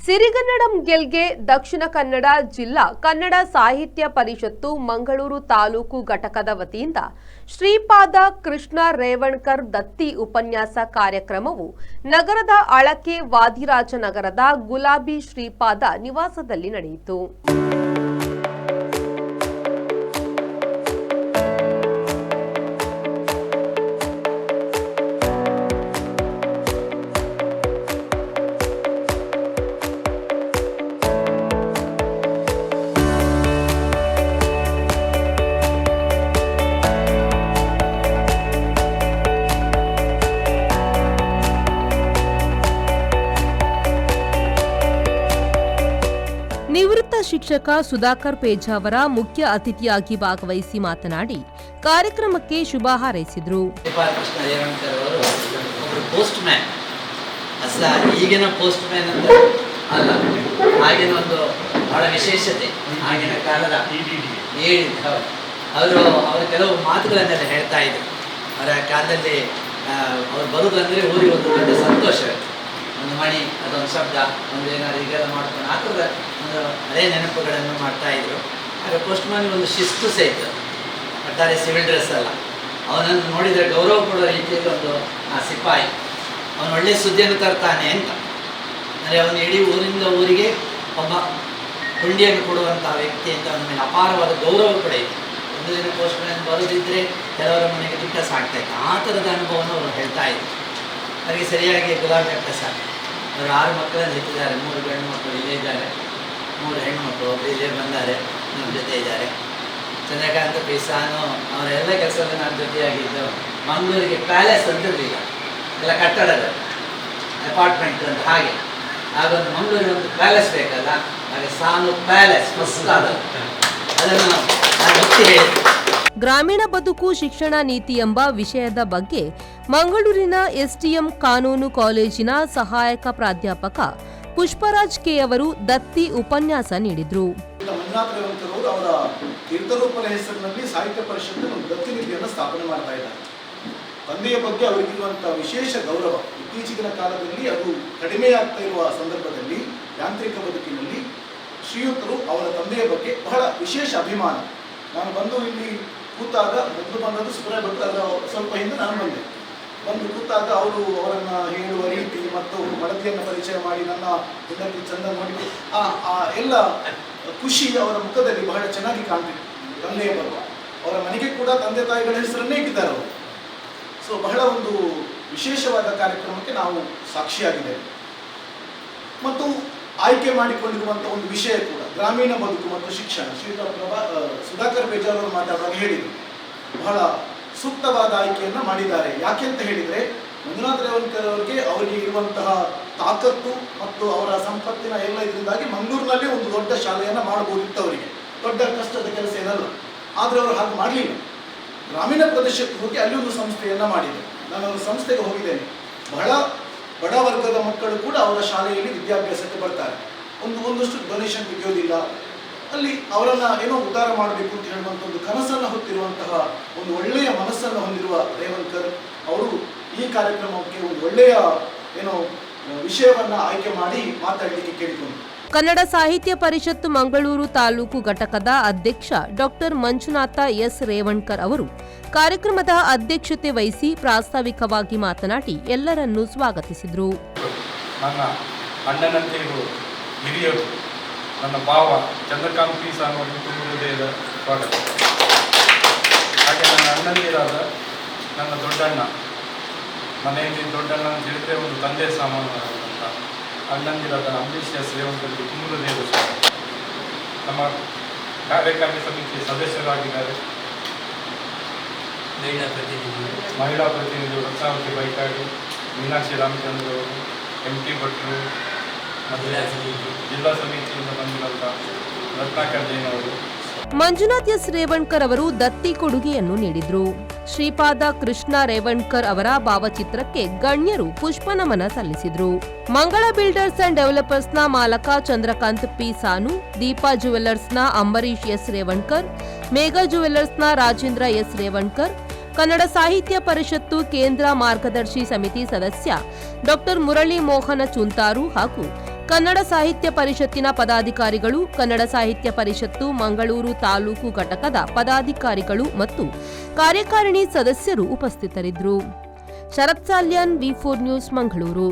ಸಿರಿಗನ್ನಡಂ ಗೆಲ್ಗೆ ದಕ್ಷಿಣ ಕನ್ನಡ ಜಿಲ್ಲಾ ಕನ್ನಡ ಸಾಹಿತ್ಯ ಪರಿಷತ್ತು ಮಂಗಳೂರು ತಾಲೂಕು ಘಟಕದ ವತಿಯಿಂದ ಶ್ರೀಪಾದ ಕೃಷ್ಣ ರೇವಣ್ಕರ್ ದತ್ತಿ ಉಪನ್ಯಾಸ ಕಾರ್ಯಕ್ರಮವು ನಗರದ ಅಳಕೆ ವಾದಿರಾಜನಗರದ ಗುಲಾಬಿ ಶ್ರೀಪಾದ ನಿವಾಸದಲ್ಲಿ ನಡೆಯಿತು. ನಿವೃತ್ತ ಶಿಕ್ಷಕ ಸುಧಾಕರ್ ಪೇಜಾವರ ಮುಖ್ಯ ಅತಿಥಿಯಾಗಿ ಭಾಗವಹಿಸಿ ಮಾತನಾಡಿ ಕಾರ್ಯಕ್ರಮಕ್ಕೆ ಶುಭ ಹಾರೈಸಿದರು. ಈಗಿನ ಪೋಸ್ಟ್ ಮ್ಯಾನ್ ಅಂತ ಅಲ್ಲ, ಆಗಿನ ಒಂದು ಬಹಳ ವಿಶೇಷತೆ ಆಗಿನ ಕಾಲದ ಅವರು ಕೆಲವು ಮಾತುಗಳನ್ನೆಲ್ಲ ಹೇಳ್ತಾ ಇದ್ರು. ಅವರ ಕಾಲದಲ್ಲಿ ಅವ್ರು ಬರುವುದಂದ್ರೆ ಊರಿಗೆ ಒಂದು ದೊಡ್ಡ ಸಂತೋಷ, ಒಂದು ಮಣಿ, ಅದೊಂದು ಶಬ್ದ, ಒಂದು ಏನಾದ್ರು ಈಗೆಲ್ಲ ಮಾಡ್ಕೊಂಡು ಆ ಥರದ ಒಂದು ಹಳೆ ನೆನಪುಗಳನ್ನು ಮಾಡ್ತಾ ಇದ್ರು. ಆಗ ಪೋಸ್ಟ್ ಮ್ಯಾನ್ ಒಂದು ಶಿಸ್ತು ಸಹ ಇತ್ತು, ಒಟ್ಟಾರೆ ಸಿವಿಲ್ ಡ್ರೆಸ್ ಅಲ್ಲ. ಅವನನ್ನು ನೋಡಿದರೆ ಗೌರವ ಕೊಡುವ ರೀತಿಯಲ್ಲಿ ಒಂದು ಸಿಪಾಯಿ, ಅವನು ಒಳ್ಳೆಯ ಸುದ್ದಿಯನ್ನು ತರ್ತಾನೆ ಅಂತ, ಅಂದರೆ ಅವನು ಇಡೀ ಊರಿಂದ ಊರಿಗೆ ಒಬ್ಬ ಹುಂಡಿಯನ್ನು ಕೊಡುವಂತಹ ವ್ಯಕ್ತಿ ಅಂತ ಅವನ ಮೇಲೆ ಅಪಾರವಾದ ಗೌರವ ಕೂಡ ಇತ್ತು. ಒಂದು ದಿನ ಪೋಸ್ಟ್ ಮ್ಯಾನ್ ಬರೋದಿದ್ದರೆ ಕೆಲವರ ಮನೆಗೆ ಟಿಕೆಟ್ಸ್ ಆಗ್ತಾ ಇತ್ತು. ಆ ಥರದ ಅನುಭವವನ್ನು ಅವರು ಹೇಳ್ತಾ ಇದ್ರು. ಹಾಗೆ ಸರಿಯಾಗಿ ಗುಲಾಬಿ ಅಕ್ಕ ಸಾಕು, ಅವರು 6 ಮಕ್ಕಳನ್ನು ಹೆತ್ತಿದ್ದಾರೆ. 3 ಗಂಡು ಮಕ್ಕಳು ಇಲ್ಲೇ ಇದ್ದಾರೆ, 3 ಹೆಣ್ಣು ಮಕ್ಕಳು ಒಬ್ಬರು ಇಲ್ಲೇ ಬಂದ್ದಾರೆ, ನಮ್ಮ ಜೊತೆ ಇದ್ದಾರೆ. ಚಂದ್ರಕಾಂತ ಪಿಸಾನು ಅವರೆಲ್ಲ ಕೆಲಸದಲ್ಲಿ ನಮ್ಮ ಜೊತೆಯಾಗಿದ್ದು. ಮಂಗಳೂರಿಗೆ ಪ್ಯಾಲೇಸ್ ಅಂತಿರಲಿಲ್ಲ, ಎಲ್ಲ ಕಟ್ಟಡದ ಅಪಾರ್ಟ್ಮೆಂಟ್ ಅಂತ. ಹಾಗೊಂದು ಮಂಗಳೂರಿಗೆ ಒಂದು ಪ್ಯಾಲೇಸ್ ಬೇಕಲ್ಲ, ಹಾಗೆ ಸಾನು ಪ್ಯಾಲೇಸ್ ಫಸ್ಟ್ ಅದನ್ನು ನಾನು ಒತ್ತಿ ಹೇಳಿದೆ. ಗ್ರಾಮೀಣ ಬದುಕು ಶಿಕ್ಷಣ ನೀತಿ ಎಂಬ ವಿಷಯದ ಬಗ್ಗೆ ಮಂಗಳೂರಿನ ಎಸ್ಟಿಎಂ ಕಾನೂನು ಕಾಲೇಜಿನ ಸಹಾಯಕ ಪ್ರಾಧ್ಯಾಪಕ ಪುಷ್ಪರಾಜ್ ಕೆ ಅವರು ದತ್ತಿ ಉಪನ್ಯಾಸ ನೀಡಿದರು. ಮಂಜುನಾಥ್ ರೇವಣ್ಕರ್ ಅವರು ಅವರ ತೀರ್ಥರೂಪದ ಹೆಸರಿನಲ್ಲಿ ಸಾಹಿತ್ಯ ಪರಿಷತ್ತು ಒಂದು ದತ್ತಿ ನಿಧಿಯನ್ನು ಸ್ಥಾಪನೆ ಮಾಡ್ತಾ ಇದ್ದಾರೆ. ತಂದೆಯ ಬಗ್ಗೆ ಅವರಿಗಿರುವಂತಹ ವಿಶೇಷ ಗೌರವ ಇತ್ತೀಚಿನ ಕಾಲದಲ್ಲಿ ಅದು ಕಡಿಮೆಯಾಗ್ತಾ ಇರುವ ಸಂದರ್ಭದಲ್ಲಿ ಯಾಂತ್ರಿಕ ಬದುಕಿನಲ್ಲಿ ಶ್ರೀಯುತರು ಅವರ ತಂದೆಯ ಬಗ್ಗೆ ಬಹಳ ವಿಶೇಷ ಅಭಿಮಾನ. ನಾನು ಬಂದು ಇಲ್ಲಿ ಕೂತಾಗ ಮೊದಲು ಬಂದದ್ದು ಸುಬ್ರಾಯ ಭಟ್ರು, ಅದರ ಸ್ವಲ್ಪ ಹಿಂದೆ ನಾನು ಬಂದು ಕೂತಾಗ ಅವರು ಅವರನ್ನು ಹೇಳುವ ರೀತಿ ಮತ್ತು ಮಡದಿಯನ್ನು ಪರಿಚಯ ಮಾಡಿ ನನ್ನ ಹೆಂಡತಿ ಚಂದ ನೋಡಿ ಎಲ್ಲ ಖುಷಿ ಅವರ ಮುಖದಲ್ಲಿ ಬಹಳ ಚೆನ್ನಾಗಿ ಕಾಣ್ತಿತ್ತು. ತಂದೆಯ ಬರುವ ಅವರ ಮನೆಗೆ ಕೂಡ ತಂದೆ ತಾಯಿಗಳ ಹೆಸರನ್ನೇ ಇಟ್ಟಿದ್ದಾರೆ ಅವರು. ಸೊ ಬಹಳ ಒಂದು ವಿಶೇಷವಾದ ಕಾರ್ಯಕ್ರಮಕ್ಕೆ ನಾವು ಸಾಕ್ಷಿಯಾಗಿದ್ದೇವೆ. ಮತ್ತು ಆಯ್ಕೆ ಮಾಡಿಕೊಂಡಿರುವಂಥ ಒಂದು ವಿಷಯ ಕೂಡ ಗ್ರಾಮೀಣ ಬದುಕು ಮತ್ತು ಶಿಕ್ಷಣ. ಸುಧಾಕರ್ ಪೇಜಾವರ ಅವರು ಮಾತಾಡುವಾಗ ಹೇಳಿದರು, ಬಹಳ ಸೂಕ್ತವಾದ ಆಯ್ಕೆಯನ್ನು ಮಾಡಿದ್ದಾರೆ. ಯಾಕೆ ಅಂತ ಹೇಳಿದರೆ, ಮಂಜುನಾಥ್ ರೇವಣ್ಕರ್ ಅವರಿಗೆ ಇರುವಂತಹ ತಾಕತ್ತು ಮತ್ತು ಅವರ ಸಂಪತ್ತಿನ ಎಲ್ಲ ಇದರಿಂದಾಗಿ ಮಂಗಳೂರಿನಲ್ಲಿ ಒಂದು ದೊಡ್ಡ ಶಾಲೆಯನ್ನು ಮಾಡಬಹುದಿತ್ತು. ಅವರಿಗೆ ದೊಡ್ಡ ಕಷ್ಟದ ಕೆಲಸ ಏನಲ್ಲ, ಆದರೆ ಅವರು ಹಾಗೆ ಮಾಡಲಿಲ್ಲ. ಗ್ರಾಮೀಣ ಪ್ರದೇಶಕ್ಕೆ ಹೋಗಿ ಅಲ್ಲಿ ಒಂದು ಸಂಸ್ಥೆಯನ್ನು ಮಾಡಿದೆ. ನಾನು ಅವರ ಸಂಸ್ಥೆಗೆ ಹೋಗಿದ್ದೇನೆ. ಬಹಳ ಬಡ ವರ್ಗದ ಮಕ್ಕಳು ಕೂಡ ಅವರ ಶಾಲೆಯಲ್ಲಿ ವಿದ್ಯಾಭ್ಯಾಸಕ್ಕೆ ಬರ್ತಾರೆ. ಒಂದಷ್ಟು ಡೊನೇಷನ್ ತೆಗೆಯೋದಿಲ್ಲ. ಅಲ್ಲಿ ಅವರನ್ನು ಏನೋ ಉದ್ಧಾರ ಮಾಡಬೇಕು ಅಂತ ಹೇಳುವಂಥ ಒಂದು ಕನಸನ್ನು ಹೊತ್ತಿರುವಂತಹ ಒಂದು ಒಳ್ಳೆಯ ಮನಸ್ಸನ್ನು ಹೊಂದಿರುವ ರೇವಣ್ಕರ್ ಅವರು ಈ ಕಾರ್ಯಕ್ರಮಕ್ಕೆ ಒಂದು ಒಳ್ಳೆಯ ವಿಷಯವನ್ನು ಆಯ್ಕೆ ಮಾಡಿ ಮಾತಾಡಲಿಕ್ಕೆ ಕೇಳಿಕೊಂಡು. ಕನ್ನಡ ಸಾಹಿತ್ಯ ಪರಿಷತ್ತು ಮಂಗಳೂರು ತಾಲೂಕು ಘಟಕದ ಅಧ್ಯಕ್ಷ ಡಾಕ್ಟರ್ ಮಂಜುನಾಥ ಎಸ್ ರೇವಣ್ಕರ್ ಅವರು ಕಾರ್ಯಕ್ರಮದ ಅಧ್ಯಕ್ಷತೆ ವಹಿಸಿ ಪ್ರಾಸ್ತಾವಿಕವಾಗಿ ಮಾತನಾಡಿ ಎಲ್ಲರನ್ನೂ ಸ್ವಾಗತಿಸಿದರು. ನನ್ನ ಅಣ್ಣನಂತೆ ಹಿರಿಯರು, ನನ್ನ ಭಾವ ಚಂದ್ರಕಾಂತ್ ಪಿಸಾನು ತುಂಬ ಹೃದಯದ ಸ್ವಾಗತ. ಹಾಗೆ ನನ್ನ ಅಣ್ಣಂದಿರಾದ ನನ್ನ ದೊಡ್ಡಣ್ಣ, ಮನೆಯಲ್ಲಿ ದೊಡ್ಡಣ್ಣ ಅಂತ ಹೇಳಿದ್ರೆ ಒಂದು ತಂದೆ ಸಾಮಾನು ಅಂತ ಅಣ್ಣಂದಿರಾದ ಅಂಬರೀಶ್ ಎಸ್ ರೇವಣ್ಕರ್ಗೆ ತುಂಬ ಹೃದಯದ ಸ್ವಾಗತ. ನಮ್ಮ ಕಾರ್ಯಕಾರಿ ಸಮಿತಿಯ ಸದಸ್ಯರಾಗಿದ್ದಾರೆ ಮಹಿಳಾ ಪ್ರತಿನಿಧಿಗಳು ರತ್ನಾವತಿ ಬೈಕಾಡಿ, ಮೀನಾಕ್ಷಿ ರಾಮಚಂದ್ರ ಅವರು, MT ಭಟ್ರು, ಜಿಲ್ಲಾ ಸಮಿತಿಯಿಂದ ಬಂದಿರುವಂಥ ರತ್ನಾಕರ್ ಜೈನ್ ಅವರು. ಮಂಜುನಾಥ್ ಎಸ್ ರೇವಣ್ಕರ್ ಅವರು ದತ್ತಿ ಕೊಡುಗೆಯನ್ನು ನೀಡಿದರು. ಶ್ರೀಪಾದ ಕೃಷ್ಣ ರೇವಣ್ಕರ್ ಅವರ ಭಾವಚಿತ್ರಕ್ಕೆ ಗಣ್ಯರು ಪುಷ್ಪನಮನ ಸಲ್ಲಿಸಿದರು. ಮಂಗಳ ಬಿಲ್ಡರ್ಸ್ ಅಂಡ್ ಡೆವಲಪರ್ಸ್ನ ಮಾಲಕ ಚಂದ್ರಕಾಂತ್ ಪಿ ಸಾನು, ದೀಪಾ ಜುವೆಲ್ಲರ್ಸ್ನ ಅಂಬರೀಶ್ ಎಸ್ ರೇವಣ್ಕರ್, ಮೇಘಾ ಜುವೆಲ್ಲರ್ಸ್ನ ರಾಜೇಂದ್ರ ಎಸ್ ರೇವಣ್ಕರ್, ಕನ್ನಡ ಸಾಹಿತ್ಯ ಪರಿಷತ್ತು ಕೇಂದ್ರ ಮಾರ್ಗದರ್ಶಿ ಸಮಿತಿ ಸದಸ್ಯ ಡಾಕ್ಟರ್ ಮುರಳಿ ಮೋಹನ ಚುಂತಾರು ಹಾಗೂ ಕನ್ನಡ ಸಾಹಿತ್ಯ ಪರಿಷತ್ತಿನ ಪದಾಧಿಕಾರಿಗಳು, ಕನ್ನಡ ಸಾಹಿತ್ಯ ಪರಿಷತ್ತು ಮಂಗಳೂರು ತಾಲೂಕು ಘಟಕದ ಪದಾಧಿಕಾರಿಗಳು ಮತ್ತು ಕಾರ್ಯಕಾರಿಣಿ ಸದಸ್ಯರು ಉಪಸ್ಥಿತರಿದ್ದರು. ಶರತ್ ಸಾಲ್ಯಾನ್, ವಿ4 ನ್ಯೂಸ್, ಮಂಗಳೂರು.